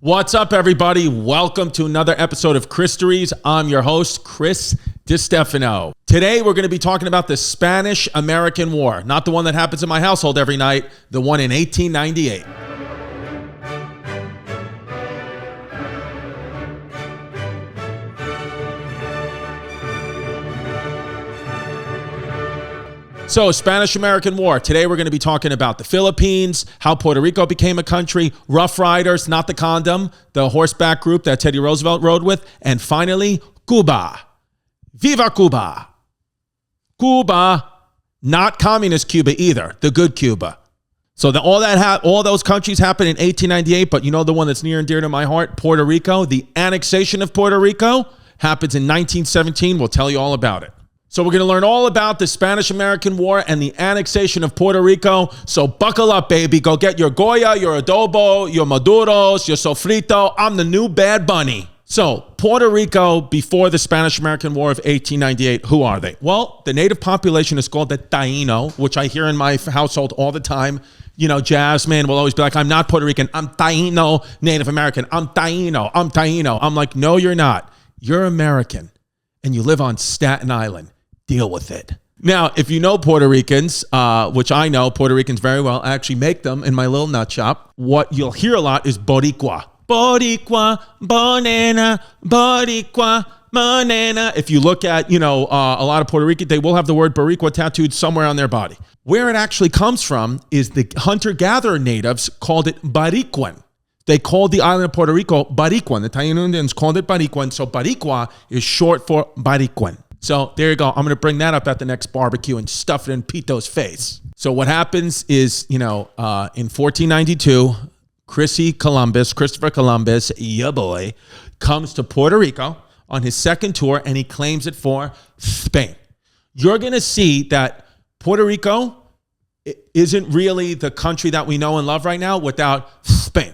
What's up, everybody? Welcome to another episode of Christories. I'm your host, Chris Distefano. Today, we're going to be talking about the Spanish-American War. Not the one that happens in my household every night, the one in 1898. So, Spanish-American War. Today, we're going to be talking about the Philippines, how Puerto Rico became a country, Rough Riders, not the condom, the horseback group that Teddy Roosevelt rode with, and finally, Cuba. Viva Cuba. Cuba, not communist Cuba either, the good Cuba. So all those countries happened in 1898, but you know the one that's near and dear to my heart, Puerto Rico. The annexation of Puerto Rico happens in 1917. We'll tell you all about it. So we're going to learn all about the Spanish-American War and the annexation of Puerto Rico. So buckle up, baby. Go get your Goya, your adobo, your maduros, your sofrito. I'm the new Bad Bunny. So Puerto Rico, before the Spanish-American War of 1898, who are they? Well, the native population is called the Taíno, which I hear in my household all the time. You know, Jasmine will always be like, I'm not Puerto Rican. I'm Taíno, Native American. I'm Taíno. I'm Taíno. I'm like, no, you're not. You're American, and you live on Staten Island. Deal with it. Now, if you know Puerto Ricans, which I know Puerto Ricans very well, I actually make them in my little nut shop. What you'll hear a lot is Boricua. Boricua, banana, Boricua, banana. If you look at, a lot of Puerto Rican, they will have the word Boricua tattooed somewhere on their body. Where it actually comes from is the hunter-gatherer natives called it Baricuan. They called the island of Puerto Rico Baricuan. The Taino Indians called it Baricuan. So Boricua is short for Baricuan. So there you go. I'm going to bring that up at the next barbecue and stuff it in Pito's face. So what happens is, in 1492, Christopher Columbus, yeah boy, comes to Puerto Rico on his second tour, and he claims it for Spain. You're going to see that Puerto Rico isn't really the country that we know and love right now without Spain.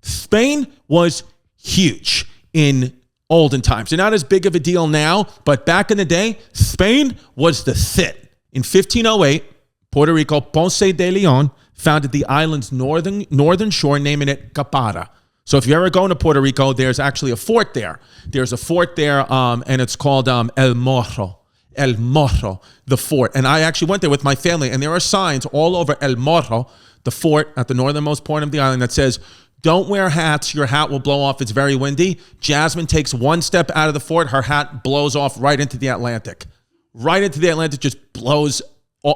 Spain was huge in olden times. They're not as big of a deal now, but back in the day, Spain was the shit. In 1508, Puerto Rico, Ponce de Leon, founded the island's northern shore, naming it Capara. So if you're ever going to Puerto Rico, there's actually a fort there. There's a fort there, and it's called El Morro. El Morro, the fort. And I actually went there with my family, and there are signs all over El Morro, the fort at the northernmost point of the island, that says, don't wear hats. Your hat will blow off. It's very windy. Jasmine takes one step out of the fort. Her hat blows off right into the Atlantic. Right into the Atlantic, just blows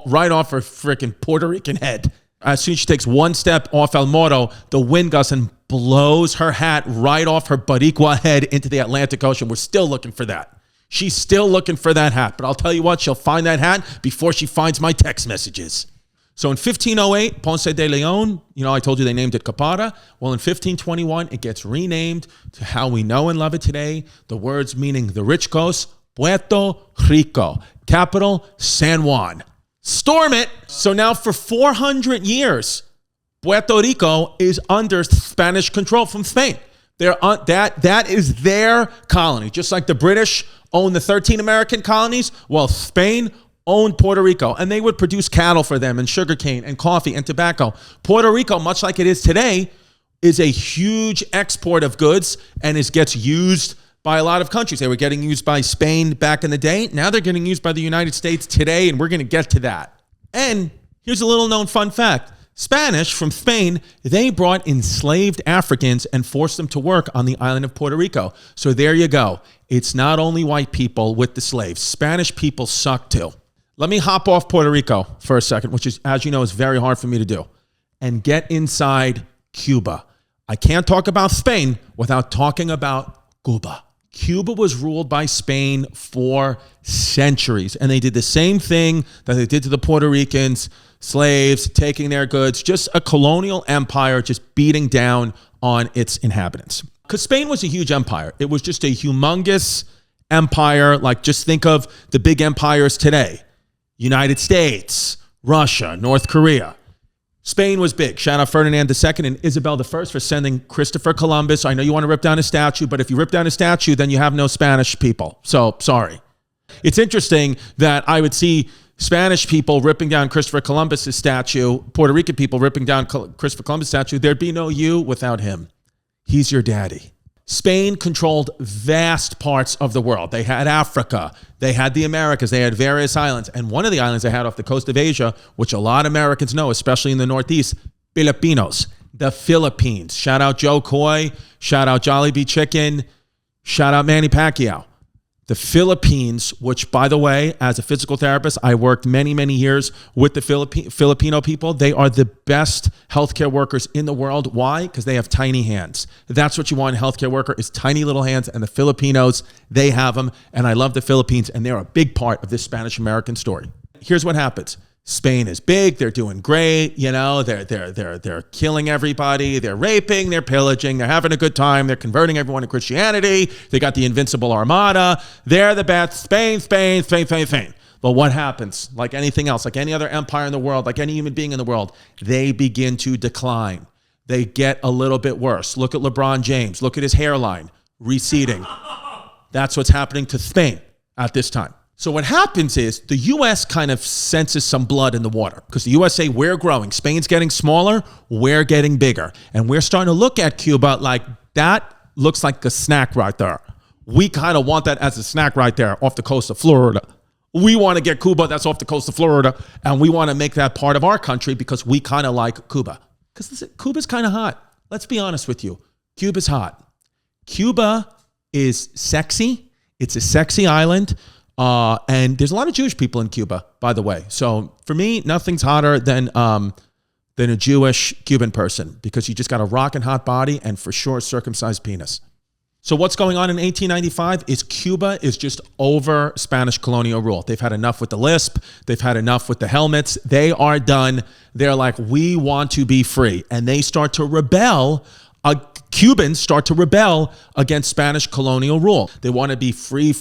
right off her freaking Puerto Rican head. As soon as she takes one step off El Morro, the wind gusts and blows her hat right off her Boricua head into the Atlantic Ocean. We're still looking for that. She's still looking for that hat. But I'll tell you what, she'll find that hat before she finds my text messages. So in 1508, Ponce de Leon, I told you they named it Capara. Well, in 1521, it gets renamed to how we know and love it today. The words meaning the rich coast, Puerto Rico. Capital, San Juan. Storm it. So now for 400 years, Puerto Rico is under Spanish control from Spain. That is their colony. Just like the British own the 13 American colonies, well, Spain owned Puerto Rico, and they would produce cattle for them and sugarcane and coffee and tobacco. Puerto Rico, much like it is today, is a huge export of goods and gets used by a lot of countries. They were getting used by Spain back in the day. Now they're getting used by the United States today, and we're going to get to that. And here's a little known fun fact. Spanish from Spain, they brought enslaved Africans and forced them to work on the island of Puerto Rico. So there you go. It's not only white people with the slaves. Spanish people suck too. Let me hop off Puerto Rico for a second, which is, as you know, is very hard for me to do, and get inside Cuba. I can't talk about Spain without talking about Cuba. Cuba was ruled by Spain for centuries, and they did the same thing that they did to the Puerto Ricans, slaves, taking their goods, just a colonial empire just beating down on its inhabitants. Because Spain was a huge empire. It was just a humongous empire. Like, just think of the big empires today. United States, Russia, North Korea. Spain was big. Shout out Ferdinand II and Isabel I for sending Christopher Columbus. I know you want to rip down a statue, but if you rip down a statue, then you have no Spanish people. So, sorry. It's interesting that I would see Spanish people ripping down Christopher Columbus's statue, Puerto Rican people ripping down Christopher Columbus' statue. There'd be no you without him. He's your daddy. Spain controlled vast parts of the world. They had Africa, they had the Americas, they had various islands. And one of the islands they had off the coast of Asia, which a lot of Americans know, especially in the Northeast, Filipinos, the Philippines. Shout out Joe Coy, shout out Jollibee Chicken, shout out Manny Pacquiao. The Philippines, which, by the way, as a physical therapist, I worked many, many years with the Filipino people. They are the best healthcare workers in the world. Why? Because they have tiny hands. That's what you want in a healthcare worker, is tiny little hands. And the Filipinos, they have them. And I love the Philippines, and they're a big part of this Spanish-American story. Here's what happens. Spain is big. They're doing great. You know, they're killing everybody. They're raping. They're pillaging. They're having a good time. They're converting everyone to Christianity. They got the Invincible Armada. They're the best. Spain. But what happens? Like anything else, like any other empire in the world, like any human being in the world, they begin to decline. They get a little bit worse. Look at LeBron James. Look at his hairline receding. That's what's happening to Spain at this time. So what happens is the U.S. kind of senses some blood in the water, because the U.S. say, we're growing. Spain's getting smaller. We're getting bigger. And we're starting to look at Cuba like, that looks like a snack right there. We kind of want that as a snack right there off the coast of Florida. We want to get Cuba that's off the coast of Florida, and we want to make that part of our country because we kind of like Cuba. Because Cuba's kind of hot. Let's be honest with you. Cuba's hot. Cuba is sexy. It's a sexy island. And there's a lot of Jewish people in Cuba, by the way. So for me, nothing's hotter than a Jewish Cuban person, because you just got a rockin' hot body and for sure circumcised penis. So what's going on in 1895 is Cuba is just over Spanish colonial rule. They've had enough with the lisp. They've had enough with the helmets. They are done. They're like, we want to be free. And they start to rebel. Cubans start to rebel against Spanish colonial rule. They want to be free.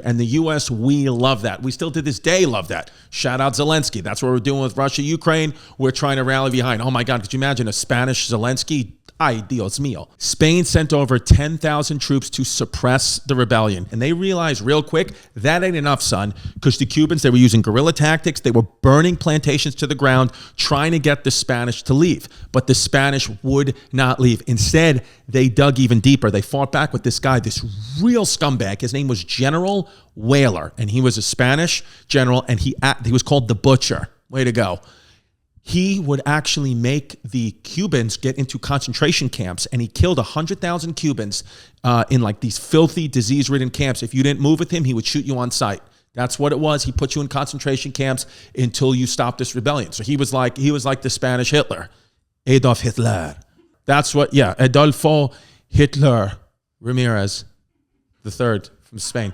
And the U.S., we love that. We still to this day love that. Shout out Zelensky. That's what we're doing with Russia, Ukraine. We're trying to rally behind. Oh my God, could you imagine a Spanish Zelensky? Ay, Dios mío. Spain sent over 10,000 troops to suppress the rebellion. And they realized real quick, that ain't enough, son, because the Cubans, they were using guerrilla tactics. They were burning plantations to the ground, trying to get the Spanish to leave. But the Spanish would not leave. Instead, they dug even deeper. They fought back with this guy, this real scumbag. His name was General Weyler, and he was a Spanish general, and he was called the Butcher. Way to go. He would actually make the Cubans get into concentration camps, and he killed 100,000 Cubans in like these filthy, disease-ridden camps. If you didn't move with him, he would shoot you on sight. That's what it was. He put you in concentration camps until you stopped this rebellion. So he was like the Spanish Hitler, Adolf Hitler. That's what, yeah, Adolfo Hitler Ramirez III from Spain.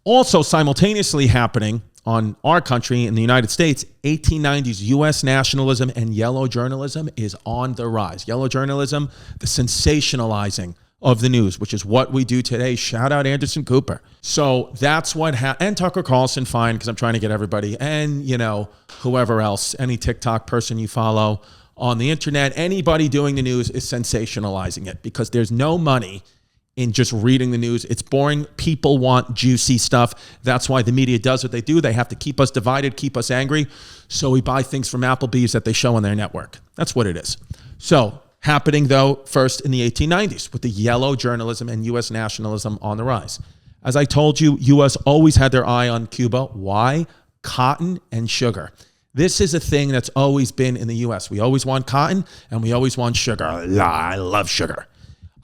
Also simultaneously happening on our country in the United States, 1890s U.S. nationalism and yellow journalism is on the rise. Yellow journalism, the sensationalizing of the news, which is what we do today. Shout out Anderson Cooper. So that's what happened. And Tucker Carlson, fine, because I'm trying to get everybody, and, you know, whoever else, any TikTok person you follow on the internet, anybody doing the news is sensationalizing it, because there's no money in just reading the news. It's boring. People want juicy stuff. That's why the media does what they do. They have to keep us divided, keep us angry. So we buy things from Applebee's that they show on their network. That's what it is. So happening, though, first in the 1890s with the yellow journalism and U.S. nationalism on the rise. As I told you, U.S. always had their eye on Cuba. Why? Cotton and sugar. This is a thing that's always been in the U.S. We always want cotton and we always want sugar. I love sugar.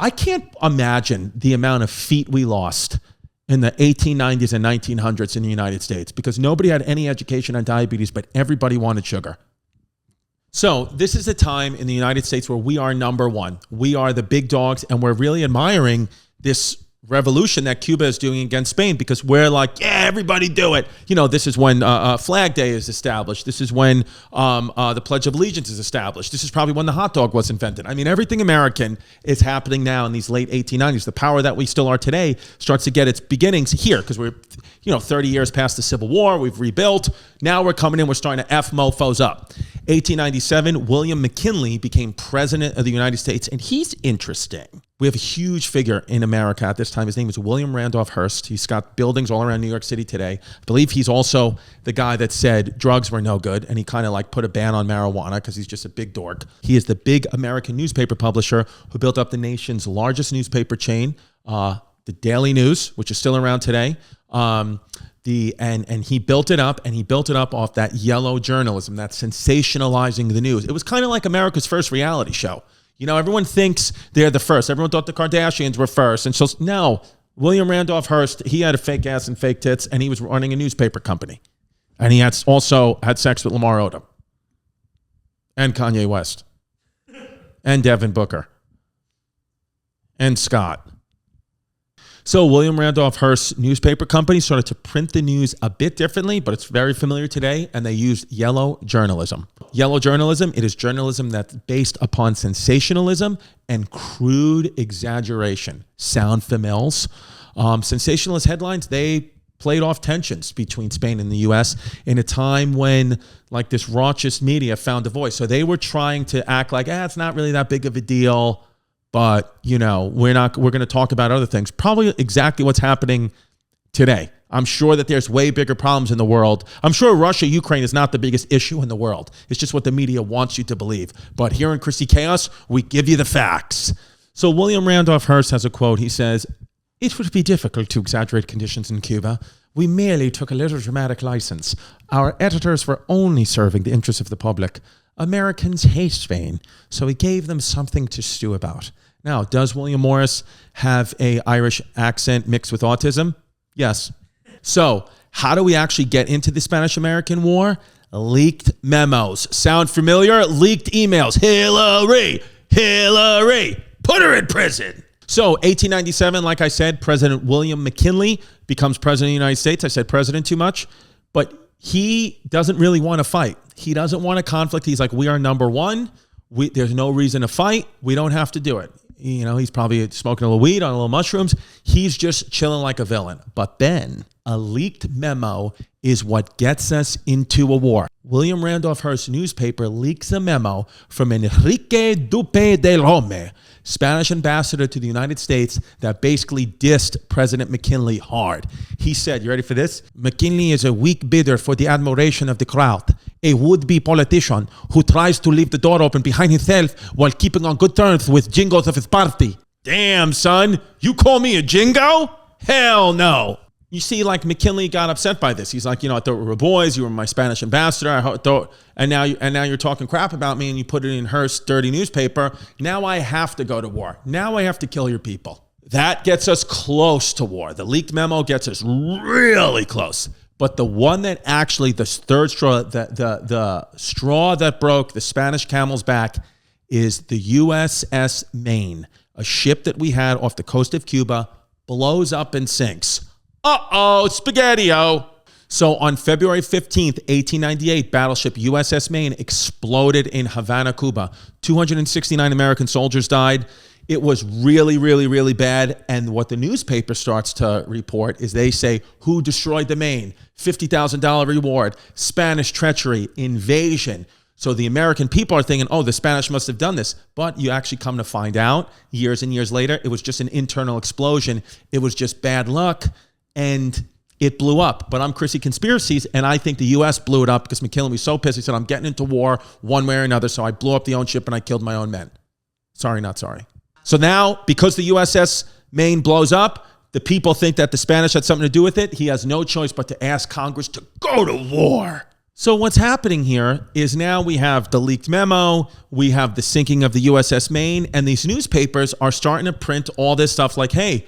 I can't imagine the amount of feet we lost in the 1890s and 1900s in the United States, because nobody had any education on diabetes, but everybody wanted sugar. So this is a time in the United States where we are number one. We are the big dogs, and we're really admiring this revolution that Cuba is doing against Spain, because we're like, yeah, everybody do it. You know, this is when Flag Day is established. This is when the Pledge of Allegiance is established. This is probably when the hot dog was invented. I mean, everything American is happening now in these late 1890s. The power that we still are today starts to get its beginnings here, because we're, 30 years past the Civil War. We've rebuilt. Now we're coming in. We're starting to F mofos up. 1897, William McKinley became president of the United States, and he's interesting. We have a huge figure in America at this time. His name is William Randolph Hearst. He's got buildings all around New York City today. I believe he's also the guy that said drugs were no good, and he kind of like put a ban on marijuana because he's just a big dork. He is the big American newspaper publisher who built up the nation's largest newspaper chain, the Daily News, which is still around today. And he built it up, and he built it up off that yellow journalism, that sensationalizing the news. It was kind of like America's first reality show. You know, everyone thinks they're the first. Everyone thought the Kardashians were first. And so, no, William Randolph Hearst, he had a fake ass and fake tits, and he was running a newspaper company. And he also had sex with Lamar Odom and Kanye West and Devin Booker and Scott. So William Randolph Hearst's newspaper company started to print the news a bit differently, but it's very familiar today, and they used yellow journalism. Yellow journalism, it is journalism that's based upon sensationalism and crude exaggeration. Sound familiar? Sensationalist headlines, they played off tensions between Spain and the U.S. in a time when like this raucous media found a voice. So they were trying to act like, it's not really that big of a deal. But, you know, we're going to talk about other things. Probably exactly what's happening today. I'm sure that there's way bigger problems in the world. I'm sure Russia-Ukraine is not the biggest issue in the world. It's just what the media wants you to believe. But here in Chrissy Chaos, we give you the facts. So William Randolph Hearst has a quote. He says, "It would be difficult to exaggerate conditions in Cuba. We merely took a little dramatic license. Our editors were only serving the interests of the public. Americans hate Spain, so we gave them something to stew about." Now, does William Morris have a Irish accent mixed with autism? Yes. So, how do we actually get into the Spanish-American War? Leaked memos. Sound familiar? Leaked emails. Hillary, put her in prison. So, 1897, like I said, President William McKinley becomes president of the United States. I said president too much, but he doesn't really want to fight. He doesn't want a conflict. He's like, we are number one. There's no reason to fight. We don't have to do it. You know, he's probably smoking a little weed on a little mushrooms. He's just chilling like a villain. But then a leaked memo is what gets us into a war. William Randolph Hearst's newspaper leaks a memo from Enrique Duque de Rome, Spanish ambassador to the United States, that basically dissed President McKinley hard. He said, you ready for this? "McKinley is a weak bidder for the admiration of the crowd, a would-be politician who tries to leave the door open behind himself while keeping on good terms with jingos of his party." Damn, son, you call me a jingo? Hell no. You see, like, McKinley got upset by this. He's like, I thought we were boys. You were my Spanish ambassador. And now you're talking crap about me, and you put it in Hearst's dirty newspaper. Now I have to go to war. Now I have to kill your people. That gets us close to war. The leaked memo gets us really close. But the one that actually, the third straw, the straw that broke the Spanish camel's back is the USS Maine, a ship that we had off the coast of Cuba, blows up and sinks. Uh-oh, spaghetti-o. So on February 15th, 1898, battleship USS Maine exploded in Havana, Cuba. 269 American soldiers died. It was really, really, really bad. And what the newspaper starts to report is they say, who destroyed the Maine? $50,000 reward, Spanish treachery, invasion. So the American people are thinking, the Spanish must have done this. But you actually come to find out, years and years later, it was just an internal explosion. It was just bad luck. And it blew up. But I'm Chrissy Conspiracies, and I think the U.S. blew it up because McKinley was so pissed. He said, I'm getting into war one way or another, so I blew up the own ship and I killed my own men. Sorry, not sorry. So now, because the USS Maine blows up, the people think that the Spanish had something to do with it. He has no choice but to ask Congress to go to war. So what's happening here is now we have the leaked memo, we have the sinking of the USS Maine, and these newspapers are starting to print all this stuff like, hey,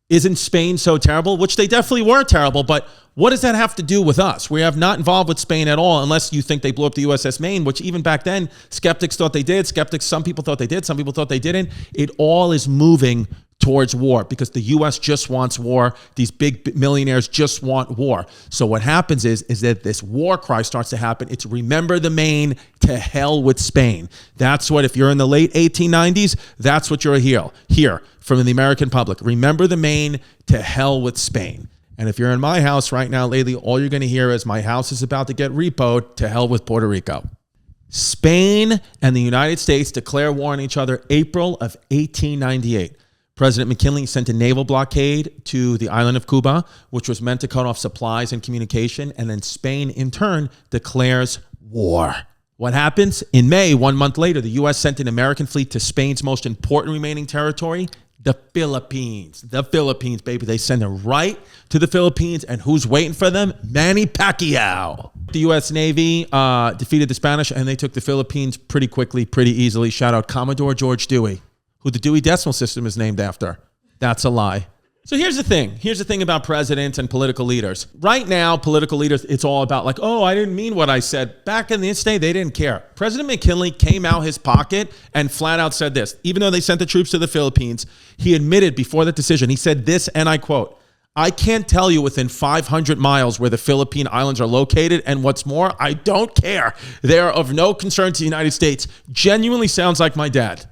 isn't Spain so terrible? Which they definitely were terrible, but what does that have to do with us? We have not involved with Spain at all, unless you think they blew up the USS Maine, which even back then, skeptics thought they did. Some people thought they did. Some people thought they didn't. It all is moving towards war because the U.S. just wants war. These big millionaires just want war. So what happens is that this war cry starts to happen. It's remember the Maine, to hell with Spain. That's what, if you're in the late 1890s, that's what you're here from the American public. Remember the Maine, to hell with Spain. And if you're in my house right now lately, all you're going to hear is my house is about to get repoed, to hell with Puerto Rico. Spain and the United States declare war on each other April of 1898. President McKinley sent a naval blockade to the island of Cuba, which was meant to cut off supplies and communication. And then Spain, in turn, declares war. What happens? In May, 1 month later, the U.S. sent an American fleet to Spain's most important remaining territory, the Philippines. The Philippines, baby. They send them right to the Philippines. And who's waiting for them? Manny Pacquiao. The U.S. Navy defeated the Spanish, and they took the Philippines pretty quickly, pretty easily. Shout out Commodore George Dewey, who the Dewey Decimal System is named after. That's a lie. So here's the thing. Here's the thing about presidents and political leaders. Right now, political leaders, it's all about like, oh, I didn't mean what I said. Back in this day, they didn't care. President McKinley came out his pocket and flat out said this. Even though they sent the troops to the Philippines, he admitted before that decision, he said this, and I quote, I can't tell you within 500 miles where the Philippine Islands are located, and what's more, I don't care. They are of no concern to the United States. Genuinely sounds like my dad.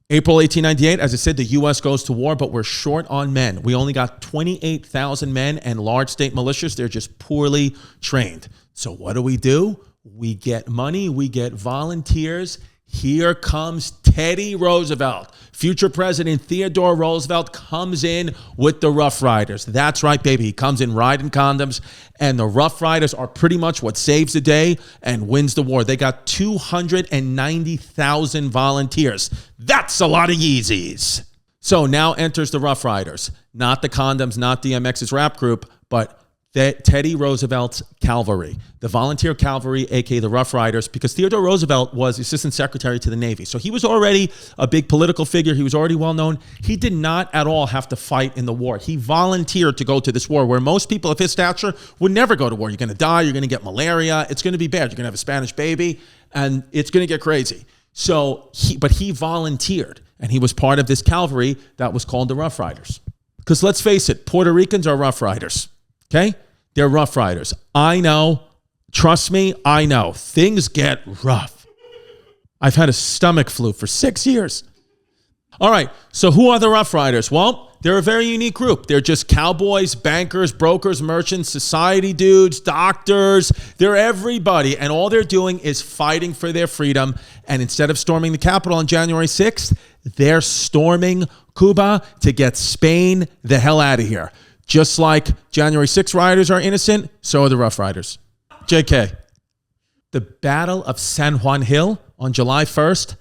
April 1898, as I said, the U.S. goes to war, but we're short on men. We only got 28,000 men and large state militias. They're just poorly trained. So what do? We get money. We get volunteers. Here comes Teddy Roosevelt. Future President Theodore Roosevelt comes in with the Rough Riders. That's right, baby. He comes in riding condoms, and the Rough Riders are pretty much what saves the day and wins the war. They got 290,000 volunteers. That's a lot of Yeezys. So now enters the Rough Riders. Not the condoms, not DMX's rap group, but Teddy Roosevelt's cavalry, the volunteer cavalry, aka the Rough Riders, because Theodore Roosevelt was assistant secretary to the Navy. So he was already a big political figure. He was already well known. He did not at all have to fight in the war. He volunteered to go to this war where most people of his stature would never go to war. You're going to die. You're going to get malaria. It's going to be bad. You're going to have a Spanish baby and it's going to get crazy. So he volunteered, and he was part of this cavalry that was called the Rough Riders. Because let's face it, Puerto Ricans are Rough Riders. Okay? They're Rough Riders. I know. Trust me, I know. Things get rough. I've had a stomach flu for 6 years. All right, so who are the Rough Riders? Well, they're a very unique group. They're just cowboys, bankers, brokers, merchants, society dudes, doctors. They're everybody, and all they're doing is fighting for their freedom. And instead of storming the Capitol on January 6th, they're storming Cuba to get Spain the hell out of here. Just like January 6th rioters are innocent, so are the Rough Riders. JK. The Battle of San Juan Hill on July 1st,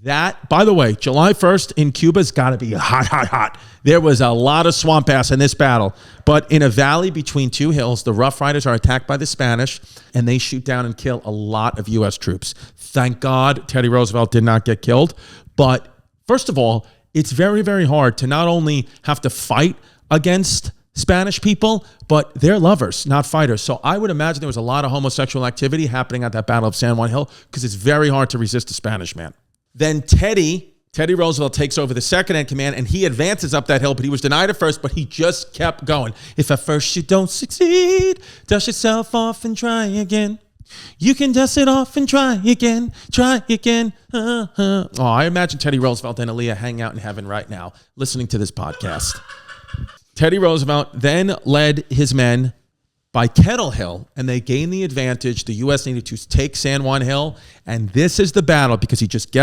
that, by the way, July 1st in Cuba's got to be hot, hot, hot. There was a lot of swamp ass in this battle. But in a valley between two hills, the Rough Riders are attacked by the Spanish, and they shoot down and kill a lot of U.S. troops. Thank God Teddy Roosevelt did not get killed. But first of all, it's very, very hard to not only have to fight against Spanish people, but they're lovers, not fighters. So I would imagine there was a lot of homosexual activity happening at that Battle of San Juan Hill because it's very hard to resist a Spanish man. Then Teddy Roosevelt takes over the second in command, and he advances up that hill, but he was denied at first, but he just kept going. If at first you don't succeed, dust yourself off and try again. You can dust it off and try again, try again. Oh, I imagine Teddy Roosevelt and Aaliyah hang out in heaven right now listening to this podcast. Teddy Roosevelt then led his men by Kettle Hill, and they gained the advantage. The U.S. needed to take San Juan Hill, and this is the battle because he just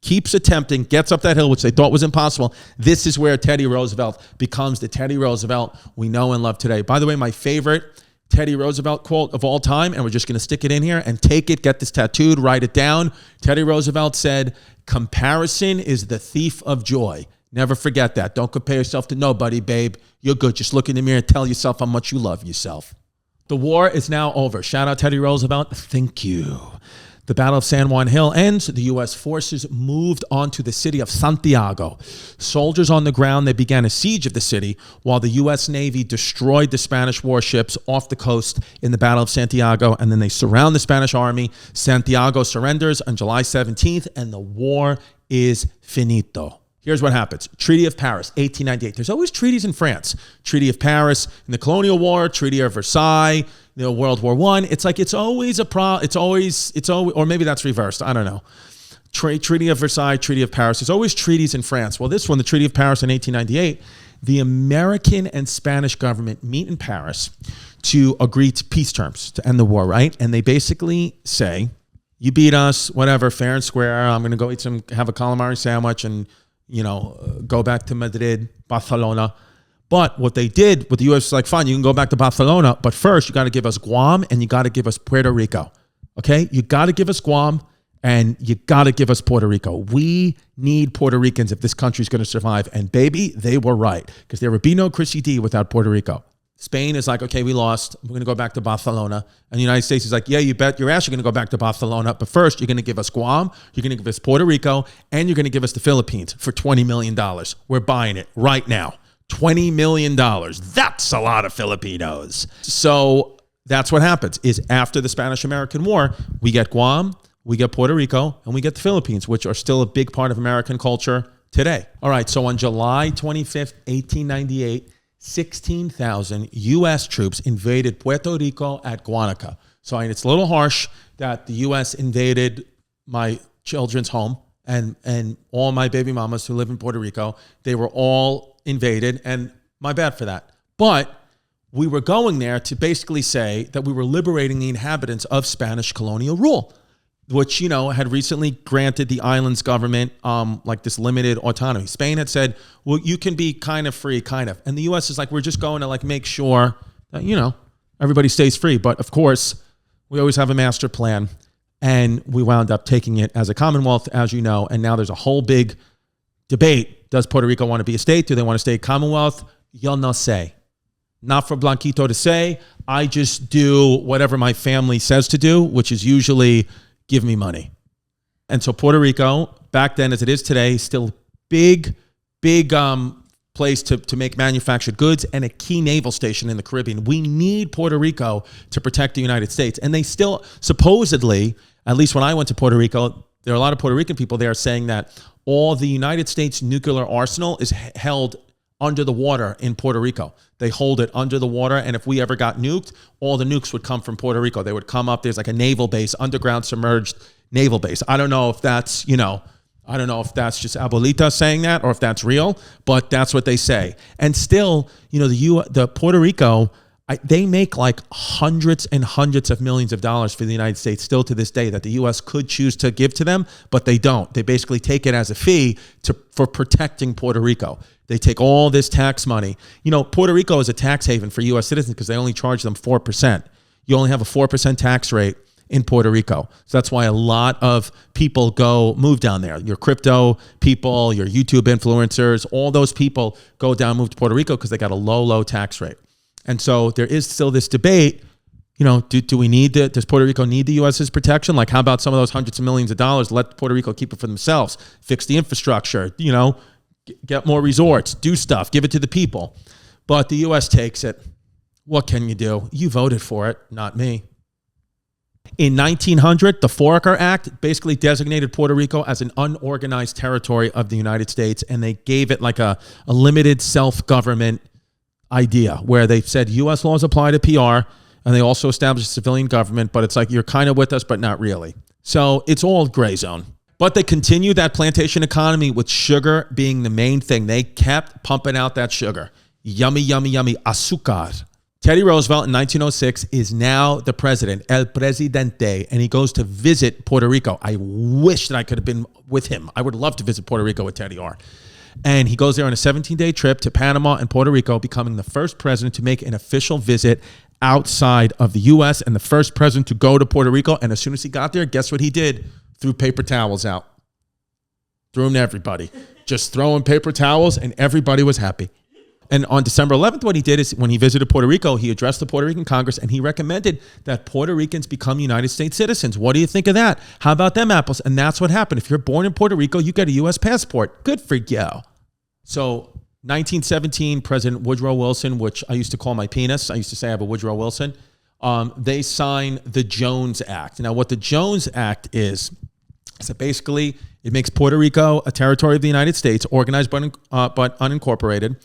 keeps attempting, gets up that hill, which they thought was impossible. This is where Teddy Roosevelt becomes the Teddy Roosevelt we know and love today. By the way, my favorite Teddy Roosevelt quote of all time, and we're just going to stick it in here and take it, get this tattooed, write it down. Teddy Roosevelt said, "Comparison is the thief of joy." Never forget that. Don't compare yourself to nobody, babe. You're good. Just look in the mirror and tell yourself how much you love yourself. The war is now over. Shout out Teddy Roosevelt. Thank you. The Battle of San Juan Hill ends. The U.S. forces moved on to the city of Santiago. Soldiers on the ground, they began a siege of the city while the U.S. Navy destroyed the Spanish warships off the coast in the Battle of Santiago, and then they surround the Spanish army. Santiago surrenders on July 17th, and the war is finito. Here's what happens. Treaty of Paris, 1898. There's always treaties in France. Treaty of Paris in the Colonial War, Treaty of Versailles, World War I. It's like it's always or maybe that's reversed. I don't know. Treaty of Versailles, Treaty of Paris. There's always treaties in France. Well, this one, the Treaty of Paris in 1898, the American and Spanish government meet in Paris to agree to peace terms to end the war, right? And they basically say, you beat us, whatever, fair and square. I'm going to go have a calamari sandwich and go back to Madrid, Barcelona. But what they did, what the U.S. was like, fine, you can go back to Barcelona, but first you got to give us Guam and you got to give us Puerto Rico. Okay? You got to give us Guam and you got to give us Puerto Rico. We need Puerto Ricans if this country's going to survive. And baby, they were right, because there would be no Chrissy D without Puerto Rico. Spain is like, okay, we lost. We're going to go back to Barcelona. And the United States is like, yeah, you bet your ass you're going to go back to Barcelona. But first, you're going to give us Guam, you're going to give us Puerto Rico, and you're going to give us the Philippines for $20 million. We're buying it right now. $20 million. That's a lot of Filipinos. So that's what happens is after the Spanish-American War, we get Guam, we get Puerto Rico, and we get the Philippines, which are still a big part of American culture today. All right, so on July 25th, 1898, 16,000 U.S. troops invaded Puerto Rico at Guanaca. So it's a little harsh that the U.S. invaded my children's home and all my baby mamas who live in Puerto Rico. They were all invaded, and my bad for that. But we were going there to basically say that we were liberating the inhabitants of Spanish colonial rule, which, had recently granted the island's government like this limited autonomy. Spain had said, well, you can be kind of free, kind of. And the U.S. is like, we're just going to like make sure that, everybody stays free. But of course, we always have a master plan. And we wound up taking it as a commonwealth, as you know. And now there's a whole big debate. Does Puerto Rico want to be a state? Do they want to stay a commonwealth? Yo no sé. Not for Blanquito to say. I just do whatever my family says to do, which is usually give me money. And so Puerto Rico, back then as it is today, still big place to make manufactured goods and a key naval station in the Caribbean. We need Puerto Rico to protect the United States. And they still supposedly, at least when I went to Puerto Rico, there are a lot of Puerto Rican people there saying that all the United States nuclear arsenal is held under the water in Puerto Rico. They hold it under the water, and if we ever got nuked, all the nukes would come from Puerto Rico. They would come up. There's like a naval base, underground submerged naval base. I don't know if that's, I don't know if that's just Abuelita saying that or if that's real, but that's what they say. And still, the Puerto Rico, they make like hundreds and hundreds of millions of dollars for the United States still to this day that the U.S. could choose to give to them, but they don't. They basically take it as a fee for protecting Puerto Rico. They take all this tax money. Puerto Rico is a tax haven for U.S. citizens because they only charge them 4%. You only have a 4% tax rate in Puerto Rico. So that's why a lot of people move down there. Your crypto people, your YouTube influencers, all those people go down, move to Puerto Rico because they got a low tax rate. And so there is still this debate, do we need does Puerto Rico need the U.S.'s protection? Like, how about some of those hundreds of millions of dollars, let Puerto Rico keep it for themselves, fix the infrastructure, get more resorts, do stuff, give it to the people. But the U.S. takes it. What can you do? You voted for it, not me. In 1900, the Foraker Act basically designated Puerto Rico as an unorganized territory of the United States, and they gave it like a limited self-government idea where they said U.S. laws apply to PR, and they also established a civilian government, but it's like you're kind of with us, but not really. So it's all gray zone. But they continued that plantation economy with sugar being the main thing. They kept pumping out that sugar. Yummy, yummy, yummy. Azúcar. Teddy Roosevelt in 1906 is now the president, El Presidente, and he goes to visit Puerto Rico. I wish that I could have been with him. I would love to visit Puerto Rico with Teddy R. And he goes there on a 17-day trip to Panama and Puerto Rico, becoming the first president to make an official visit outside of the U.S. and the first president to go to Puerto Rico. And as soon as he got there, guess what he did? Threw paper towels out. Threw them to everybody. Just throwing paper towels, and everybody was happy. And on December 11th, what he did is when he visited Puerto Rico, he addressed the Puerto Rican Congress, and he recommended that Puerto Ricans become United States citizens. What do you think of that? How about them apples? And that's what happened. If you're born in Puerto Rico, you get a U.S. passport. Good for you. So 1917, President Woodrow Wilson, which I used to call my penis. I used to say I have a Woodrow Wilson. They sign the Jones Act. Now, what the Jones Act is that basically it makes Puerto Rico a territory of the United States, organized but unincorporated.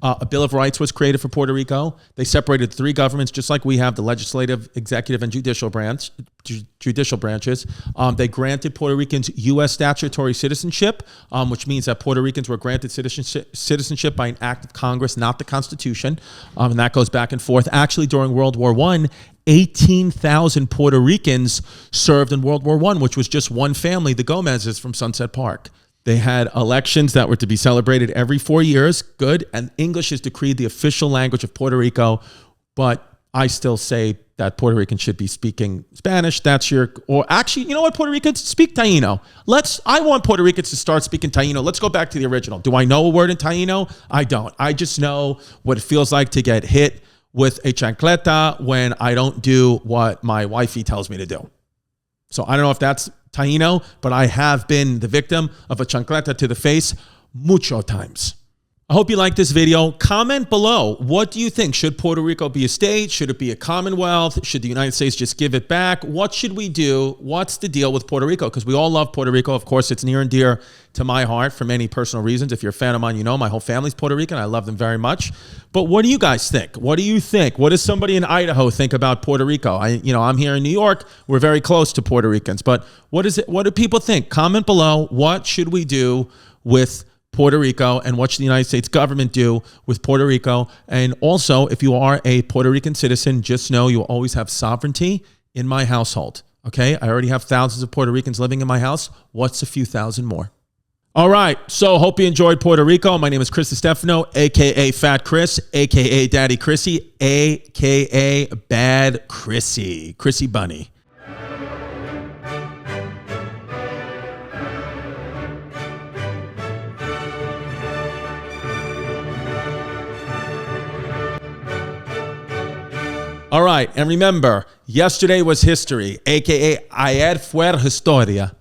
A Bill of Rights was created for Puerto Rico. They separated three governments, just like we have, the legislative, executive, and judicial branches. They granted Puerto Ricans U.S. statutory citizenship, which means that Puerto Ricans were granted citizenship by an act of Congress, not the Constitution. And that goes back and forth. Actually, during World War I, 18,000 Puerto Ricans served in World War I, which was just one family, the Gomez's from Sunset Park. They had elections that were to be celebrated every 4 years. Good. And English is decreed the official language of Puerto Rico. But I still say that Puerto Ricans should be speaking Spanish. Or actually, you know what, Puerto Ricans? Speak Taíno. I want Puerto Ricans to start speaking Taíno. Let's go back to the original. Do I know a word in Taíno? I don't. I just know what it feels like to get hit with a chancleta when I don't do what my wifey tells me to do. So I don't know if that's Taíno, but I have been the victim of a chancleta to the face mucho times. I hope you like this video. Comment below. What do you think? Should Puerto Rico be a state? Should it be a commonwealth? Should the United States just give it back? What should we do? What's the deal with Puerto Rico? Because we all love Puerto Rico. Of course, it's near and dear to my heart for many personal reasons. If you're a fan of mine, you know my whole family's Puerto Rican. I love them very much. But what do you guys think? What do you think? What does somebody in Idaho think about Puerto Rico? I'm here in New York. We're very close to Puerto Ricans. But what do people think? Comment below. What should we do with Puerto Rico, and what should the United States government do with Puerto Rico? And also, if you are a Puerto Rican citizen, just know you will always have sovereignty in my household. Okay? I already have thousands of Puerto Ricans living in my house. What's a few thousand more? All right. So hope you enjoyed Puerto Rico. My name is Chris Distefano, a.k.a. Fat Chris, a.k.a. Daddy Chrissy, a.k.a. Bad Chrissy, Chrissy Bunny. All right, and remember, yesterday was history, a.k.a. ayer fue historia.